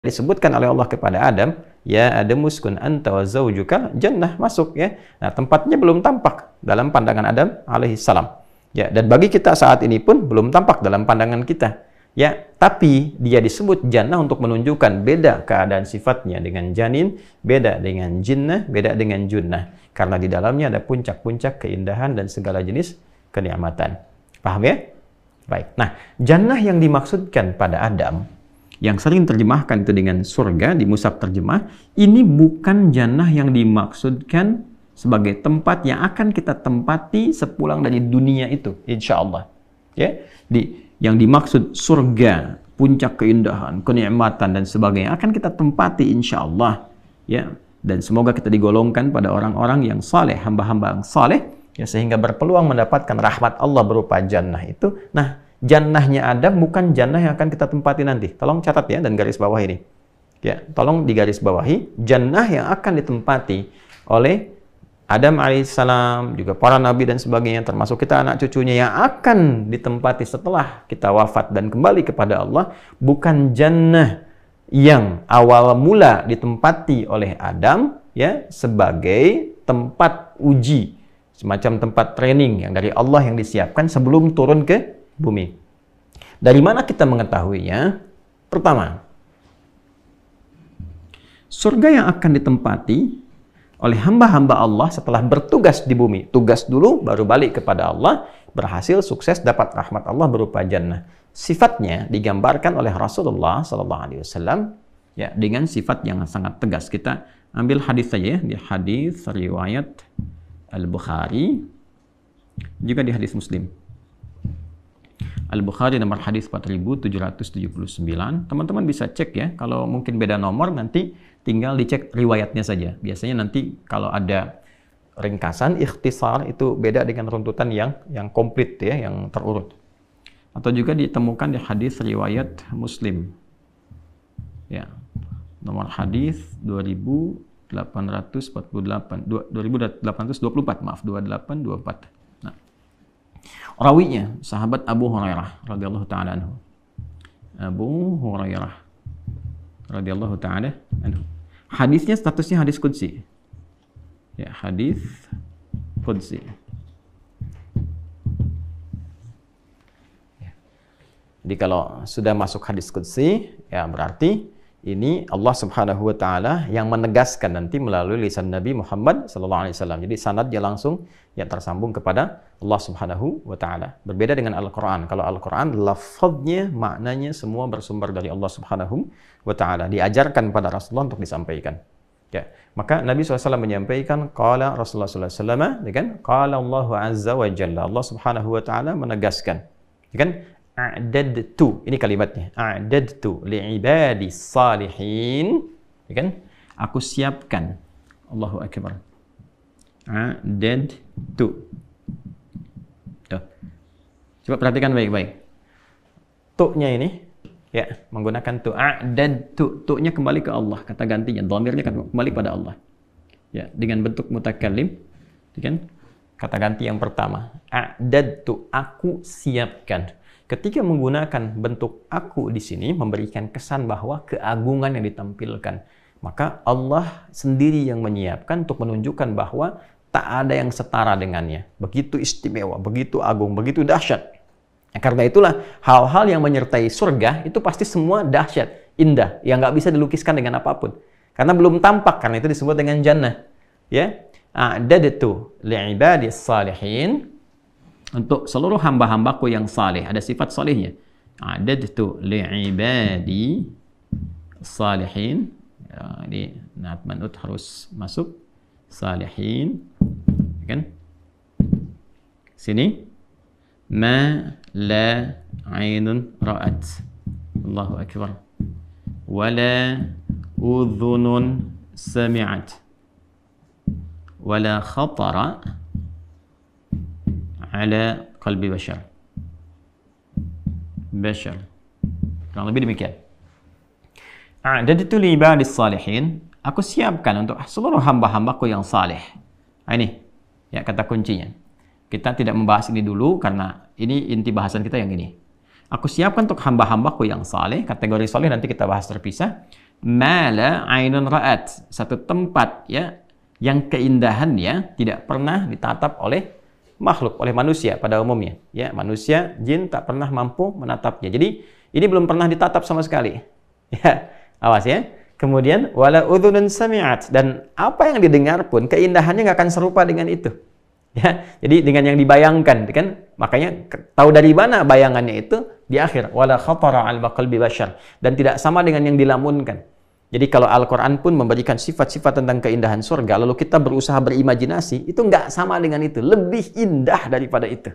disebutkan oleh Allah kepada Adam, ya Adam uskun anta wa zawjuka jannah, masuk ya. Nah, tempatnya belum tampak dalam pandangan Adam alaihi salam. Ya, dan bagi kita saat ini pun belum tampak dalam pandangan kita. Ya, tapi dia disebut jannah untuk menunjukkan beda keadaan sifatnya dengan janin, beda dengan jinnah, beda dengan junnah. Karena di dalamnya ada puncak-puncak keindahan dan segala jenis kenikmatan. Paham ya? Baik. Nah, jannah yang dimaksudkan pada Adam yang sering terjemahkan itu dengan surga di mushaf terjemah, ini bukan jannah yang dimaksudkan sebagai tempat yang akan kita tempati sepulang dari dunia itu, insya Allah. Ya, yang dimaksud surga, puncak keindahan, kenikmatan dan sebagainya akan kita tempati insya Allah. Ya, dan semoga kita digolongkan pada orang-orang yang saleh, hamba-hamba yang saleh, ya, sehingga berpeluang mendapatkan rahmat Allah berupa jannah itu. Nah, jannahnya Adam bukan jannah yang akan kita tempati nanti. Tolong catat ya dan garis bawah ini. Ya, tolong digaris bawahi, jannah yang akan ditempati oleh Adam alaihissalam, juga para nabi dan sebagainya, termasuk kita anak cucunya yang akan ditempati setelah kita wafat dan kembali kepada Allah, bukan jannah yang awal mula ditempati oleh Adam ya sebagai tempat uji, semacam tempat training yang dari Allah yang disiapkan sebelum turun ke bumi. Dari mana kita mengetahuinya? Pertama, surga yang akan ditempati oleh hamba-hamba Allah setelah bertugas di bumi. Tugas dulu, baru balik kepada Allah, berhasil, sukses, dapat rahmat Allah berupa jannah. Sifatnya digambarkan oleh Rasulullah SAW ya, dengan sifat yang sangat tegas. Kita ambil hadis saja ya, di hadis riwayat Al-Bukhari, juga di hadis Muslim. Al-Bukhari nomor hadis 4779. Teman-teman bisa cek ya, kalau mungkin beda nomor nanti tinggal dicek riwayatnya saja. Biasanya nanti kalau ada ringkasan, ikhtisar itu beda dengan runtutan yang komplit ya, yang terurut. Atau juga ditemukan di hadis riwayat Muslim. Ya. Nomor hadis 2824, maaf, 2824. Rawinya sahabat Abu Hurairah radhiyallahu taala anhu. Abu Hurairah radhiyallahu taala anhu. Hadisnya statusnya hadis qudsi. Ya, hadis qudsi. Ya. Jadi kalau sudah masuk hadis qudsi, ya berarti ini Allah Subhanahu wa taala yang menegaskan nanti melalui lisan Nabi Muhammad sallallahu alaihi wasallam. Jadi sanadnya langsung yang tersambung kepada Allah Subhanahu wa taala. Berbeda dengan Al-Qur'an. Kalau Al-Qur'an lafadznya, maknanya semua bersumber dari Allah Subhanahu wa taala, diajarkan pada Rasulullah untuk disampaikan. Ya, maka Nabi SAW menyampaikan qala Rasulullah SAW, kan? Qala Allah azza wa jalla. Allah Subhanahu wa taala menegaskan. Kan? A'dadtu, ini kalimatnya, a'dadtu li'ibadi salihin, ya kan? Aku siapkan, Allahu akbar, a'dadtu. Tuh. Coba perhatikan baik-baik, tu-nya ini ya, menggunakan tu, a'dadtu, tu-nya kembali ke Allah, kata gantinya, dhamirnya kembali pada Allah ya, dengan bentuk mutakallim, ya kan? Kata ganti yang pertama, a'dadtu, aku siapkan. Ketika menggunakan bentuk aku di sini memberikan kesan bahwa keagungan yang ditampilkan. Maka Allah sendiri yang menyiapkan untuk menunjukkan bahwa tak ada yang setara dengannya. Begitu istimewa, begitu agung, begitu dahsyat. Karena itulah hal-hal yang menyertai surga itu pasti semua dahsyat, indah, yang nggak bisa dilukiskan dengan apapun. Karena belum tampak, karena itu disebut dengan jannah. Ya, a'dadtu li'ibadis salihin, untuk seluruh hamba-hambaku yang saleh, ada sifat salehnya. A'dadtu li'ibadi salihin. Ya, ini nat manut harus masuk salihin, kan? Sini ma la 'ainun ra'at. Allahu akbar. Wala udhunun sami'at. Wala khatara ala qalbi bashar. Kurang lebih demikian. A'dadtu li ibadis salihin, aku siapkan untuk seluruh hamba-hambaku yang saleh. Nah, ini ya kata kuncinya. Kita tidak membahas ini dulu karena ini inti bahasan kita yang ini. Aku siapkan untuk hamba-hambaku yang saleh, kategori saleh nanti kita bahas terpisah. ma la ainun ra'at, satu tempat ya yang keindahannya tidak pernah ditatap oleh makhluk, oleh manusia pada umumnya. Ya, manusia, jin tak pernah mampu menatapnya. Jadi ini belum pernah ditatap sama sekali. Ya, awas ya. Kemudian wala udhunun sami'at, dan apa yang didengar pun keindahannya nggak akan serupa dengan itu. Ya, jadi dengan yang dibayangkan, kan? Makanya tahu dari mana bayangannya itu di akhir wala khatara al qalbi bashar, dan tidak sama dengan yang dilamunkan. Jadi kalau Al-Quran pun memberikan sifat-sifat tentang keindahan surga, lalu kita berusaha berimajinasi, itu nggak sama dengan itu. Lebih indah daripada itu.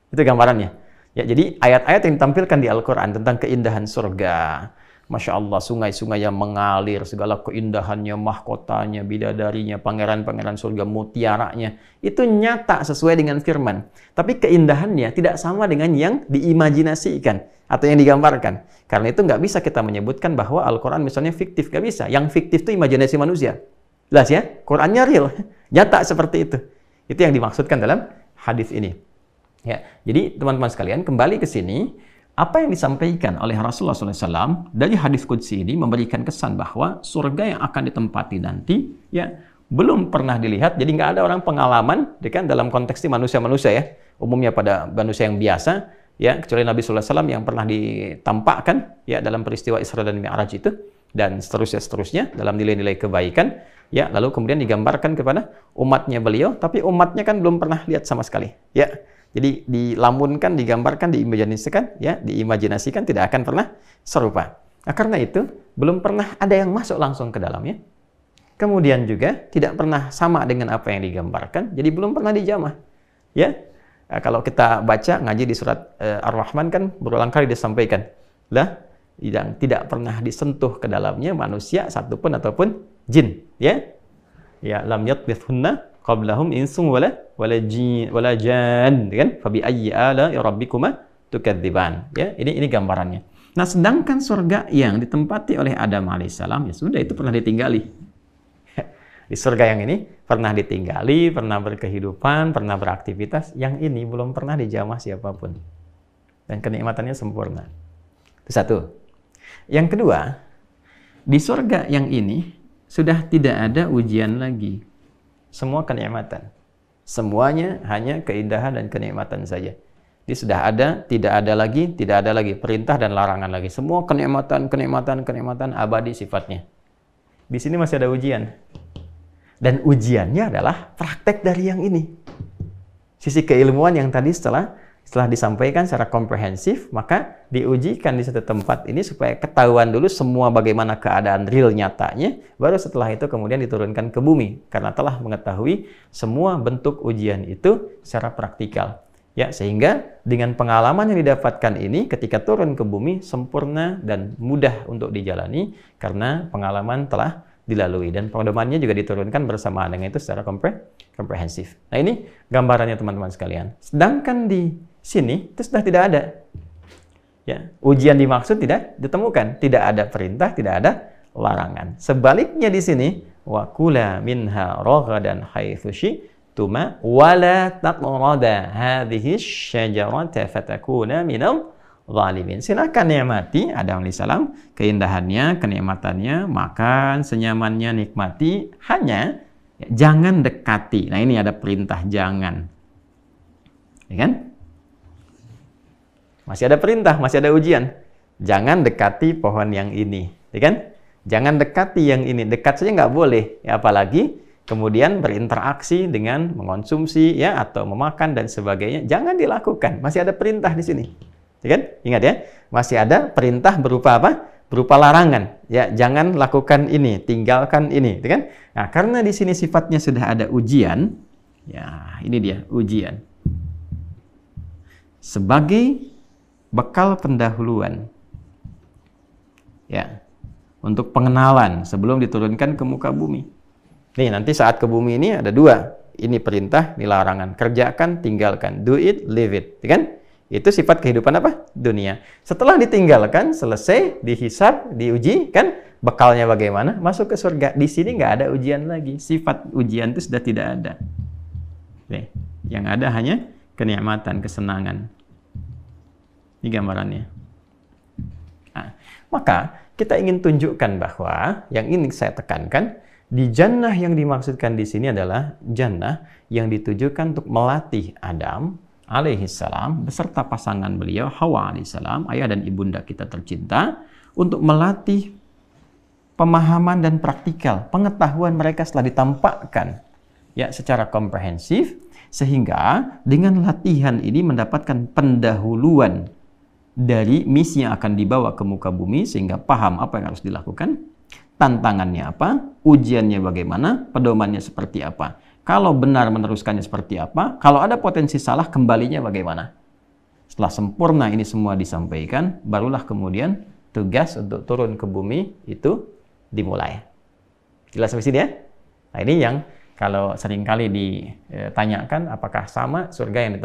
Itu gambarannya. Ya, jadi ayat-ayat yang ditampilkan di Al-Quran tentang keindahan surga. Masya Allah, sungai-sungai yang mengalir, segala keindahannya, mahkotanya, bidadarinya, pangeran-pangeran surga, mutiaranya. Itu nyata sesuai dengan firman. Tapi keindahannya tidak sama dengan yang diimajinasikan atau yang digambarkan. Karena itu nggak bisa kita menyebutkan bahwa Al-Quran misalnya fiktif. Nggak bisa. Yang fiktif itu imajinasi manusia. Jelas ya? Qurannya real. Nyata seperti itu. Itu yang dimaksudkan dalam hadis ini. Ya, jadi teman-teman sekalian, kembali ke sini. Apa yang disampaikan oleh Rasulullah SAW dari hadis qudsi ini memberikan kesan bahwa surga yang akan ditempati nanti ya belum pernah dilihat. Jadi nggak ada orang pengalaman, kan, dalam konteks ini manusia-manusia ya, umumnya pada manusia yang biasa ya, kecuali Nabi SAW yang pernah ditampakkan ya dalam peristiwa Isra dan Mi'raj itu, dan seterusnya dalam nilai-nilai kebaikan ya, lalu kemudian digambarkan kepada umatnya beliau, tapi umatnya kan belum pernah lihat sama sekali ya. Jadi dilamunkan, digambarkan, diimajinasikan tidak akan pernah serupa. Nah, karena itu belum pernah ada yang masuk langsung ke dalamnya. Kemudian juga tidak pernah sama dengan apa yang digambarkan. Jadi belum pernah dijamah. Ya, nah, kalau kita baca ngaji di surat Ar-Rahman kan berulang kali disampaikan, lah yang tidak pernah disentuh ke dalamnya manusia satupun ataupun jin. Ya, lam yatbithunna qablahum insum wala jan, kan? Fabi ayyi ala rabbikuma tukadziban. Ya, ini gambarannya. Nah, sedangkan surga yang ditempati oleh Adam alaihissalam ya sudah, itu pernah ditinggali. Di surga yang ini pernah ditinggali, pernah berkehidupan, pernah beraktivitas. Yang ini belum pernah dijamah siapapun. Dan kenikmatannya sempurna. Itu satu. Yang kedua, di surga yang ini sudah tidak ada ujian lagi. Semua kenikmatan. Semuanya hanya keindahan dan kenikmatan saja. Jadi sudah ada, tidak ada lagi perintah dan larangan lagi. Semua kenikmatan abadi sifatnya. Di sini masih ada ujian. Dan ujiannya adalah praktek dari yang ini. Sisi keilmuan yang tadi setelah disampaikan secara komprehensif, maka diujikan di satu tempat ini supaya ketahuan dulu semua bagaimana keadaan real nyatanya, baru setelah itu kemudian diturunkan ke bumi, karena telah mengetahui semua bentuk ujian itu secara praktikal. Ya, sehingga dengan pengalaman yang didapatkan ini ketika turun ke bumi sempurna dan mudah untuk dijalani karena pengalaman telah dilalui, dan pedomannya juga diturunkan bersamaan dengan itu secara komprehensif. Nah, ini gambarannya teman-teman sekalian. Sedangkan di sini itu sudah tidak ada. Ya, ujian dimaksud tidak ditemukan, tidak ada perintah, tidak ada larangan. Sebaliknya di sini wa kula minha ragadan haitsu syi'tuma wa la taqrada hadhihi syajarata fatakuna minal zalimin. Silakan nikmati Adam alaihissalam, keindahannya, kenikmatannya, makan senyamannya, nikmati, hanya jangan dekati. Nah, ini ada perintah jangan. Ya kan? Masih ada perintah, masih ada ujian. Jangan dekati pohon yang ini, ya kan? Jangan dekati yang ini. Dekat saja nggak boleh, ya, apalagi kemudian berinteraksi dengan mengonsumsi ya atau memakan dan sebagainya. Jangan dilakukan. Masih ada perintah di sini. Ya kan? Ingat ya, masih ada perintah berupa apa? Berupa larangan. Ya, jangan lakukan ini, tinggalkan ini, ya kan? Nah, karena di sini sifatnya sudah ada ujian, ya, ini dia ujian. Sebagai bekal pendahuluan. Ya. Untuk pengenalan sebelum diturunkan ke muka bumi. Nih, nanti saat ke bumi ini ada dua. Ini perintah, ini larangan. Kerjakan, tinggalkan. Do it, leave it, ya kan? Itu sifat kehidupan apa? Dunia. Setelah ditinggalkan, selesai, dihisab, diuji, kan? Bekalnya bagaimana? Masuk ke surga. Di sini nggak ada ujian lagi. Sifat ujian itu sudah tidak ada. Nih, yang ada hanya kenikmatan, kesenangan. Ini gambarannya. Nah, maka kita ingin tunjukkan bahwa yang ini saya tekankan, di jannah yang dimaksudkan di sini adalah jannah yang ditujukan untuk melatih Adam alaihissalam beserta pasangan beliau Hawa alaihissalam, ayah dan ibunda kita tercinta, untuk melatih pemahaman dan praktikal pengetahuan mereka setelah ditampakkan ya secara komprehensif, sehingga dengan latihan ini mendapatkan pendahuluan dari misi yang akan dibawa ke muka bumi, sehingga paham apa yang harus dilakukan, tantangannya apa, ujiannya bagaimana, pedomannya seperti apa. Kalau benar meneruskannya seperti apa, kalau ada potensi salah, kembalinya bagaimana. Setelah sempurna ini semua disampaikan, barulah kemudian tugas untuk turun ke bumi itu dimulai. Jelas sampai sini ya? Nah ini yang kalau seringkali ditanyakan apakah sama surga yang